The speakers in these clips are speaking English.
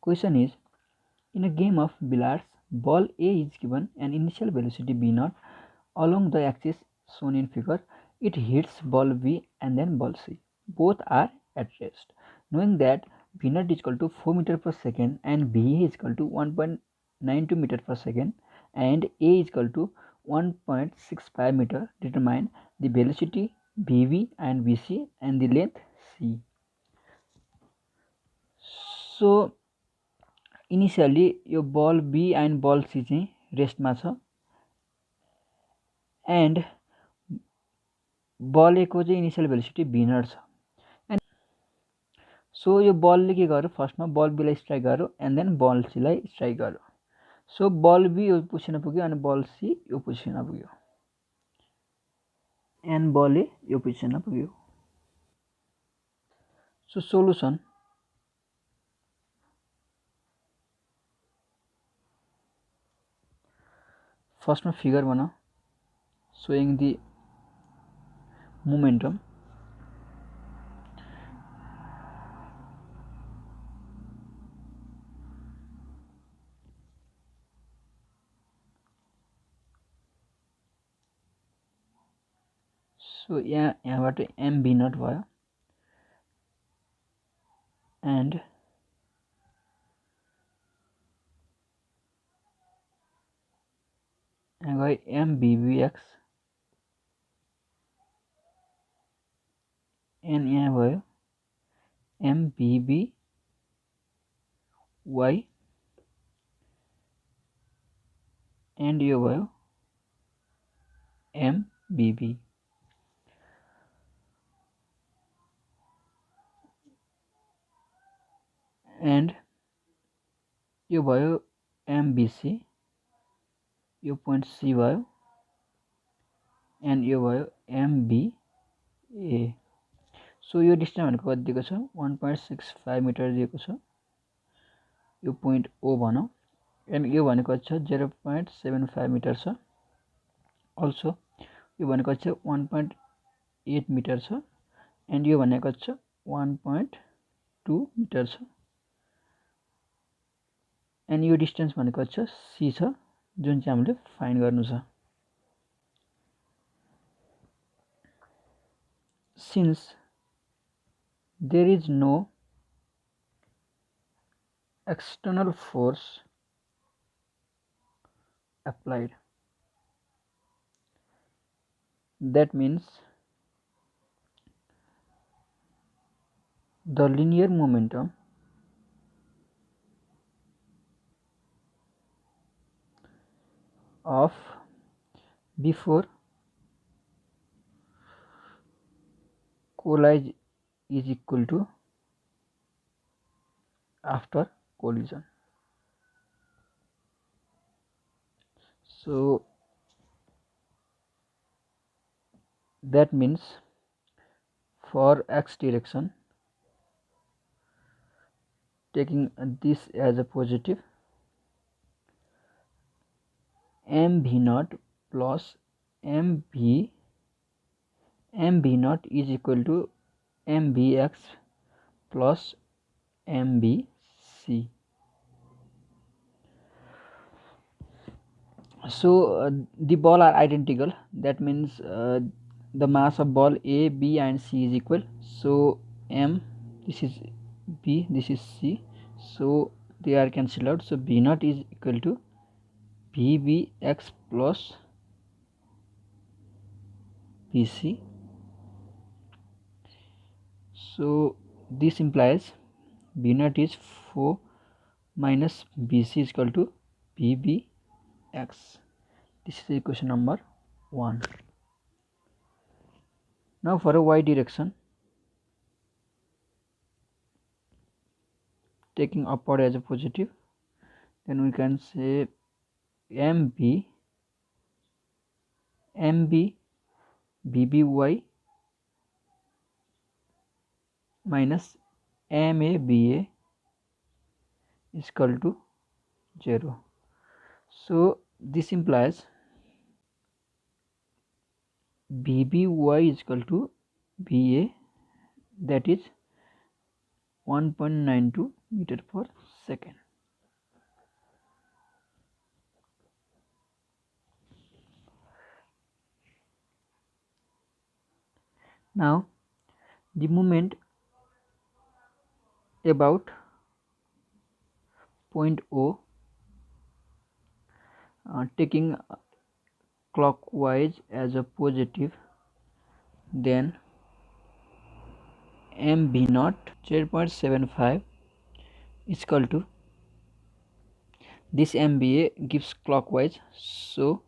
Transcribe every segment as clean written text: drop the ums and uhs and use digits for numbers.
Question is, in a game of billiards, ball A is given an initial velocity v0 along the axis shown in figure. It hits ball B and then ball C. Both are at rest. Knowing that v0 is equal to 4 meter per second and VA is equal to 1.92 meter per second and A is equal to 1.65 meter, determine the velocity VV and VC and the length C. So initially you'll be end बल सी चाहिँ रेस्टमा छ end बल ए को चाहिँ initial velocity v0 छ and so यो बलले के गर्यो, फर्स्टमा बल बीलाई स्ट्राइक गर्यो एन्ड देन बल सीलाई स्ट्राइक गर्यो. सो बल बी यो पोजिसनमा पुग्यो अनि बल सी यो पोजिसनमा पुग्यो एन्ड बल ए यो पोजिसनमा पुग्यो. सो सोलुसन, फर्स्टमा फिगर बना showing the momentum. So यहाँबाट mv0 भयो and यहाँ गयो mbbx and यहाँ भयो mbb y and यो भयो mbb. and यो भयो mbc, यो पोइन्ट सी भयो एन्ड यो भयो mba. सो यो डिस्टेन्स भनेको कति दिएको छ, 1.65 मिटर दिएको छ. यो पोइन्ट ओ भनौँ एन्ड यो भनेको छ 0.75 मिटर छ. अल्सो यो भनेको छ 1.8 मिटर छ एन्ड यो भनेको छ 1.2 मिटर छ एन्ड यो डिस्टेन्स भनेको छ सी छ जुन चाहिँ हामीले फाइन्ड गर्नु छ. Since there is no external force applied, that means the linear momentum of before collide is equal to after collision. So that means for x direction, taking this as a positive, mv0 plus mv0 is equal to mbx plus mbc. So the ball are identical, that means the mass of ball A, B and C is equal. So m, this is B, this is C, so they are cancelled out. So b0 is equal to bbx plus bc. So this implies b0 is 4 minus bc is equal to bbx. This is equation number 1. Now for a y direction, taking upward as a positive, then we can say mb bby minus maba is equal to 0. So this implies bby is equal to ba, that is 1.92 meter per second. Now the moment about point O taking clockwise as a positive, then MB naught 0.75 is equal to this MBA gives clockwise, so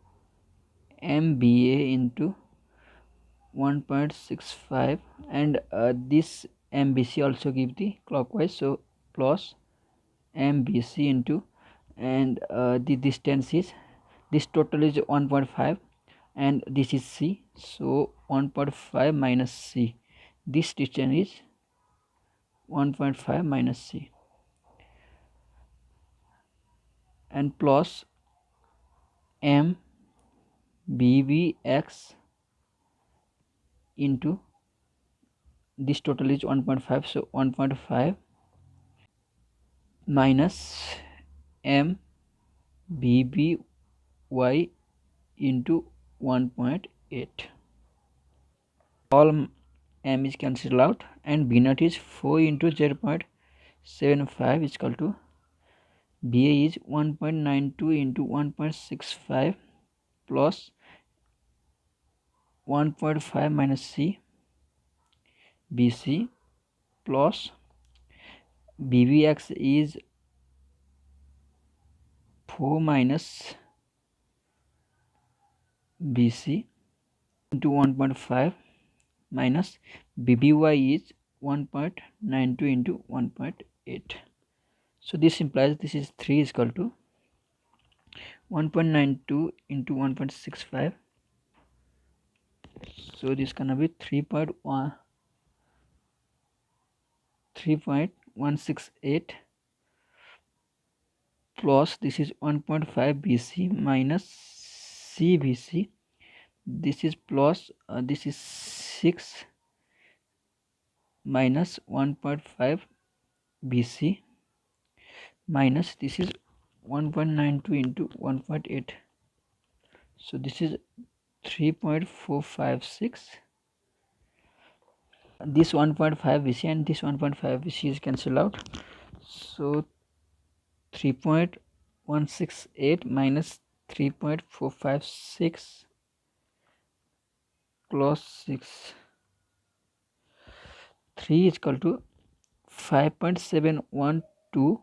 MBA into 1.65, and this MBC also give the clockwise, so plus MBC into, and the distance is, this total is 1.5 and this is C, so 1.5 minus C, this distance is 1.5 minus C, and plus M BBX into, this total is 1.5, so 1.5 minus M BBY into 1.8. all M is cancelled out, and B naught is 4 into 0.75 is equal to BA is 1.92 into 1.65 plus 1.5 minus C BC plus BBX is 4 minus BC into 1.5 minus BBY is 1.92 into 1.8. So this implies this is 3 is equal to 1.92 into 1.65. So this gonna be 3.168 plus this is 1.5 BC minus CBC. This is plus this is 6 minus 1.5 BC minus this is 1.92 into 1.8. So this is 3.456. This 1.5 BC and this 1.5 BC is cancelled out. So 3.168 minus 3.456 plus 6, 3 is equal to 5.712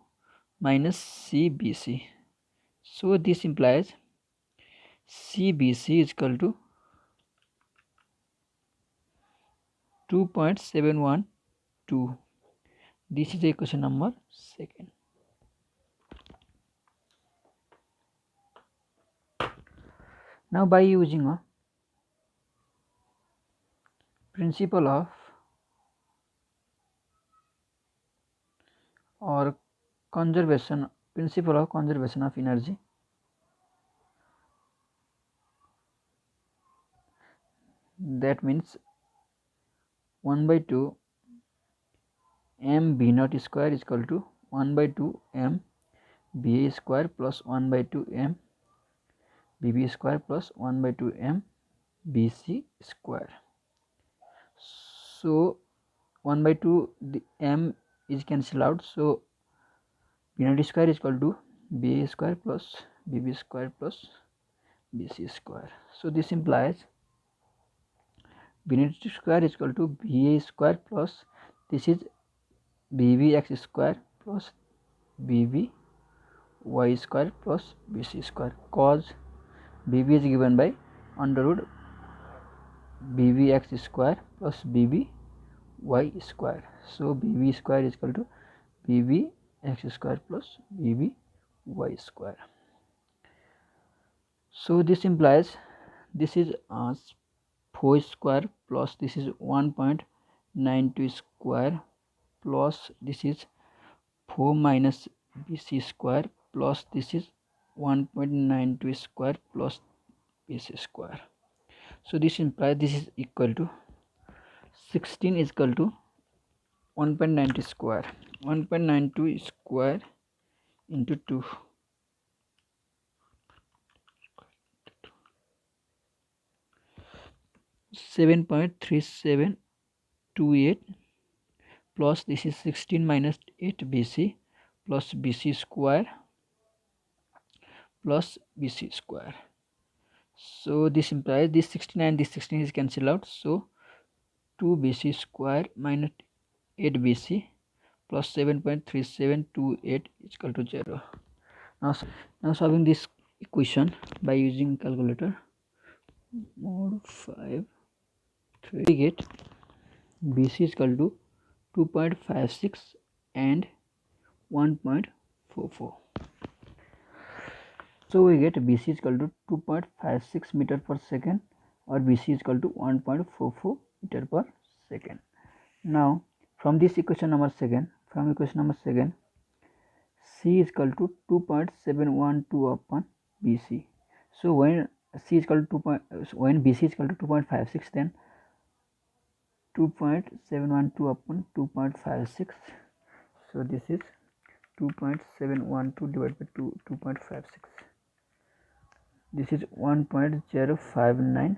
minus CBC. So this implies CBC is equal to 2.712. This is the equation number 2. Now by using a principle of principle of conservation of energy, that means 1 by 2 M B naught square is equal to 1 by 2 M BA square plus 1 by 2 M BB square plus 1 by 2 M BC square. So 1 by 2 the M is cancelled out, so B naught square is equal to BA square plus BB square plus BC square. So this implies B naught square is equal to BA square plus this is BBX square plus BBY square plus BC square, cos BB is given by under root BBX square plus BBY square. So BB square is equal to BBX square plus BBY square. So this implies this is 4 square plus this is 1.92 square plus this is 4 minus BC square plus this is 1.92 square plus BC square. So this implies this is equal to 16 is equal to 1.90 square, 1.92 square into 2, 7.3728 plus this is 16 minus 8 BC plus BC square plus BC square. So this implies this 69, this 16 is cancelled out. So 2 BC square minus 8 BC plus 7.3728 is equal to 0. Now solving this equation by using calculator. Mod 5 3, we get BC is equal to 2.56 and 1.44. So we get BC is equal to 2.56 meter per second or BC is equal to 1.44 meter per second. Now from this equation number second, C is equal to 2.712 upon BC. So when C is equal to when BC is equal to 2.56, then 2.712 upon 2.56. So this is 2.712 divided by 2.56. This is 1.059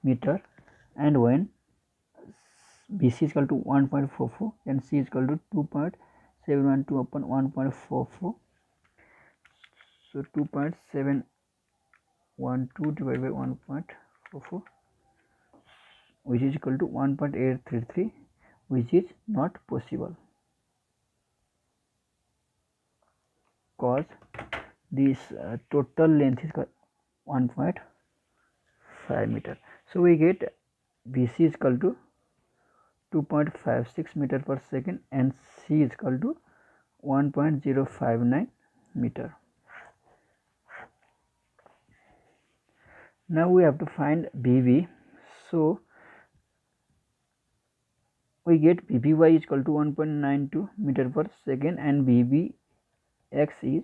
meter, and when BC is equal to 1.44, then C is equal to 2.712 upon 1.44. So 2.712 divided by 1.44, which is equal to 1.833, which is not possible because this total length is 1.5 meter. So we get BC is equal to 2.56 meter per second and C is equal to 1.059 meter. Now we have to find BB. So we get BBY is equal to 1.92 meter per second and BBX is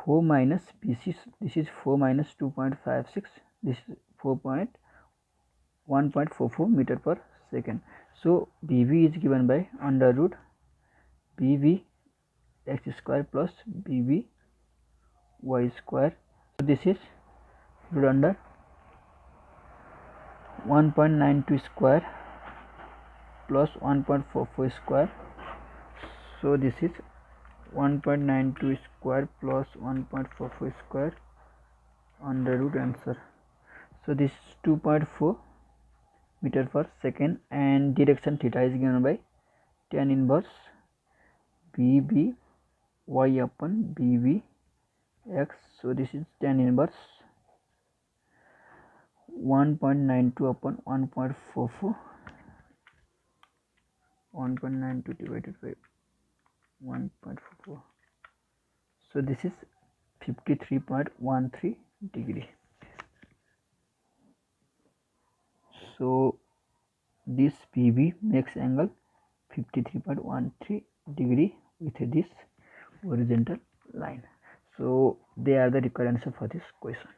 4 minus BC. This is 4 minus 2.56. This is 1.44 meter per second. So BB is given by under root BB x square plus BB y square. So this is root under 1.92 square plus 1.44 square. So this is 1.92 square plus 1.44 square under root answer. So this is 2.4 meter per second, and direction theta is given by tan inverse BB y upon BB x. So this is tan inverse 1.92 upon 1.44, 1.92 divided by 1.44. So this is 53.13 degree. So this PB makes angle 53.13 degree with this horizontal line. So they are the required answer for this question.